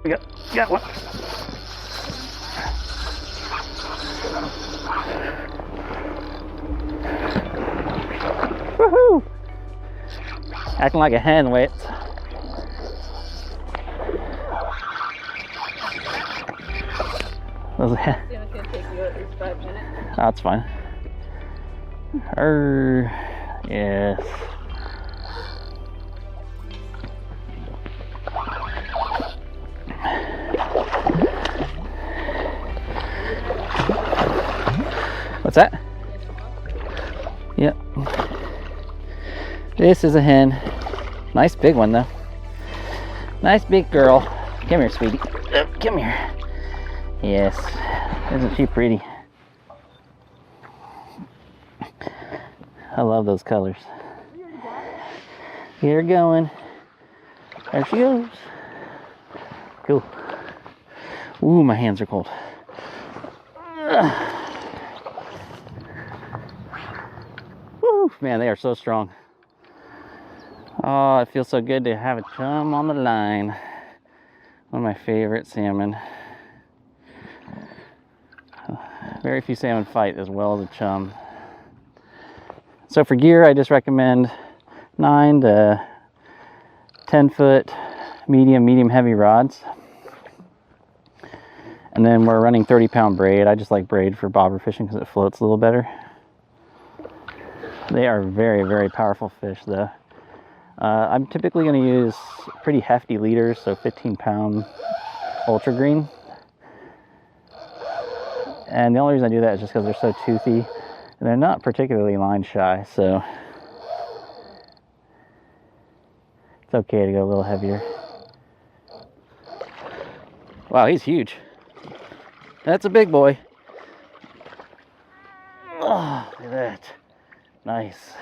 We got one. Woohoo! Acting like a hen, wait. It's gonna take you at least 5 minutes. That's fine. Yes. What's that? Yep. This is a hen. Nice big one though. Nice big girl. Come here, sweetie. Come here. Yes. Isn't she pretty? I love those colors. Get her going. There she goes. Cool. Ooh, my hands are cold. Woo, man, they are so strong. Oh, it feels so good to have a chum on the line. One of my favorite salmon. Very few salmon fight as well as a chum. So for gear, I just recommend 9 to 10 foot medium heavy rods. And then we're running 30-pound braid. I just like braid for bobber fishing because it floats a little better. They are very, very powerful fish though. I'm typically going to use pretty hefty leaders, so 15-pound ultra green. And the only reason I do that is just because they're so toothy. And they're not particularly line shy, so it's okay to go a little heavier. Wow, he's huge. That's a big boy. Oh, look at that. Nice.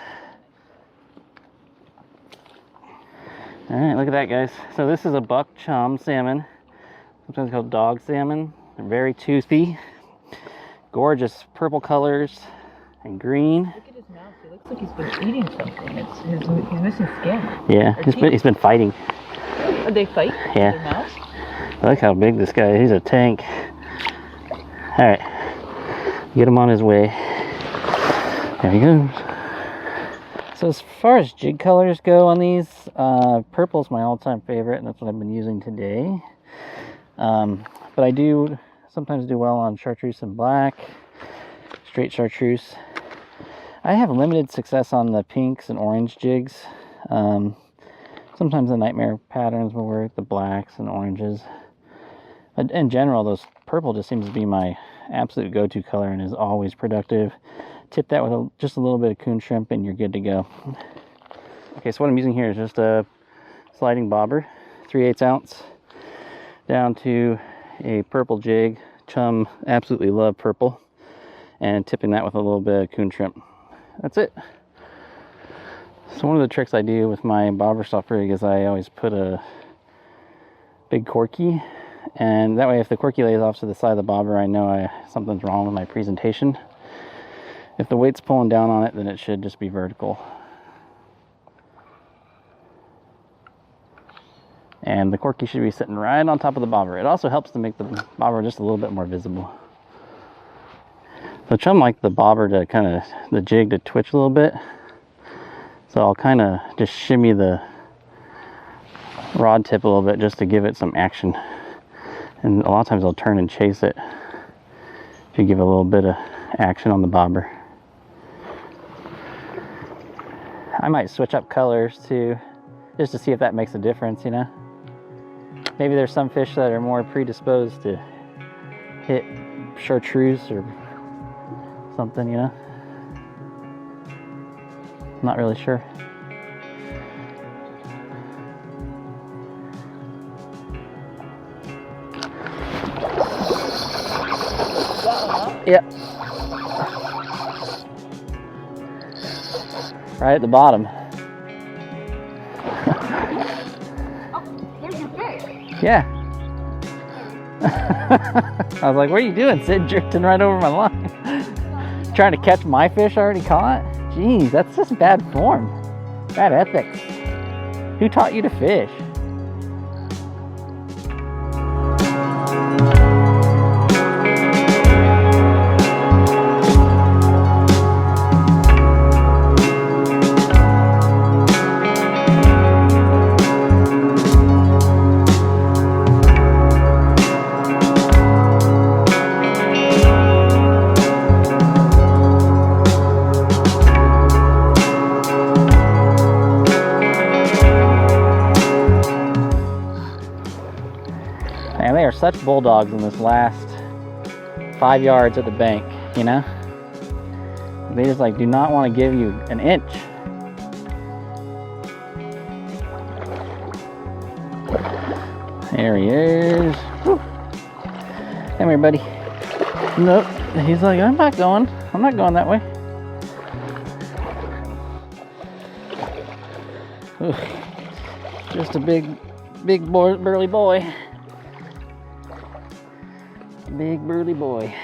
All right, look at that, guys. So this is a buck chum salmon, sometimes called dog salmon. They're very toothy, gorgeous purple colors and green. Look at his mouth. He looks like he's been eating something. He's missing skin. Yeah, he's been fighting. Oh, they fight? Yeah. Their mouths? Look how big this guy is. He's a tank. All right, get him on his way. There he goes. So as far as jig colors go on these, purple is my all-time favorite, and that's what I've been using today. But I do sometimes do well on chartreuse and black, straight chartreuse. I have limited success on the pinks and orange jigs. Sometimes the nightmare patterns will work, the blacks and oranges. But in general, those purple just seems to be my absolute go-to color and is always productive. Tip that with just a little bit of coon shrimp and you're good to go. Okay, so what I'm using here is just a sliding bobber, 3/8 ounce, down to a purple jig. Chum absolutely love purple. And tipping that with a little bit of coon shrimp. That's it. So one of the tricks I do with my bobber soft rig is I always put a big corky, and that way if the corky lays off to the side of the bobber, I know something's wrong with my presentation. If the weight's pulling down on it, then it should just be vertical. And the corky should be sitting right on top of the bobber. It also helps to make the bobber just a little bit more visible. So Chum like the bobber to kind of, the jig to twitch a little bit. So I'll kind of just shimmy the rod tip a little bit just to give it some action. And a lot of times I'll turn and chase it if you give it a little bit of action on the bobber. I might switch up colors too, just to see if that makes a difference, you know? Maybe there's some fish that are more predisposed to hit chartreuse or something, you know? Not really sure. Yep. Right at the bottom. Oh, there's your fish. Yeah. I was like, what are you doing, Sid? Drifting right over my line. Trying to catch my fish I already caught? Jeez, that's just bad form. Bad ethics. Who taught you to fish? Man, they are such bulldogs in this last 5 yards of the bank, you know? They just like do not want to give you an inch. There he is. Whew. Come here, buddy. Nope. He's like, I'm not going that way. Ooh. Just a big boy, burly boy. Big burly boy.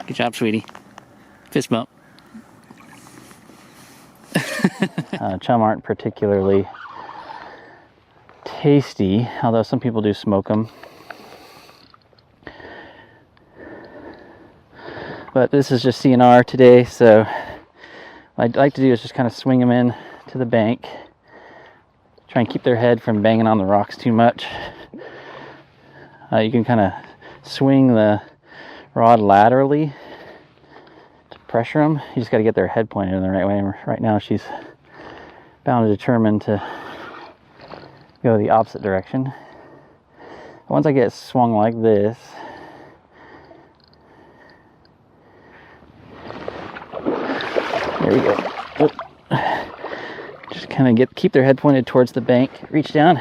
Good job, sweetie. Fist bump. Chum aren't particularly tasty, although some people do smoke them. But this is just CNR today, so what I'd like to do is just kind of swing them in to the bank. Try and keep their head from banging on the rocks too much. You can kind of swing the rod laterally to pressure them. You just got to get their head pointed in the right way. And right now she's bound and determined to go the opposite direction. Once I get swung like this, there we go. Oop. Just kind of keep their head pointed towards the bank. Reach down,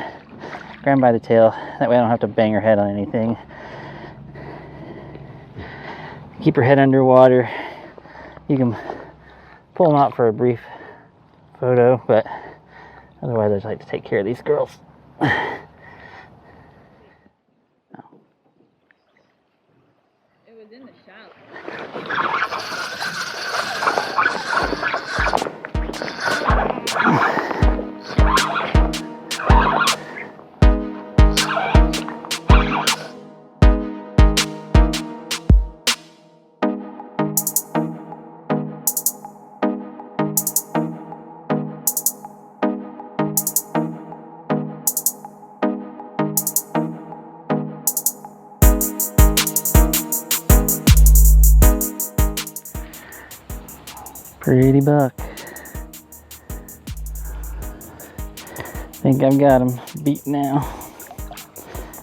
grab them by the tail. That way I don't have to bang her head on anything. Keep her head underwater. You can pull them out for a brief photo, but otherwise I just like to take care of these girls. It was in the shallow. Pretty buck. Think I've got him beat now.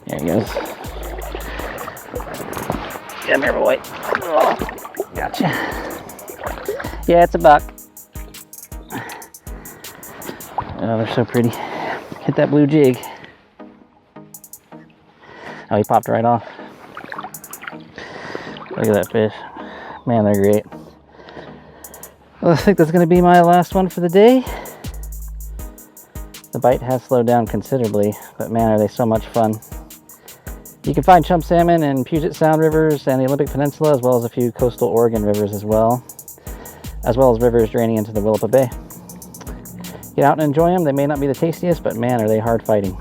There he goes. Come here, boy. Oh, gotcha. Yeah, it's a buck. Oh, they're so pretty. Hit that blue jig. Oh, he popped right off. Look at that fish. Man, they're great. Well, I think that's going to be my last one for the day. The bite has slowed down considerably, but man, are they so much fun. You can find chum salmon in Puget Sound rivers and the Olympic Peninsula, as well as a few coastal Oregon rivers as well as rivers draining into the Willapa Bay. Get out and enjoy them. They may not be the tastiest, but man, are they hard fighting.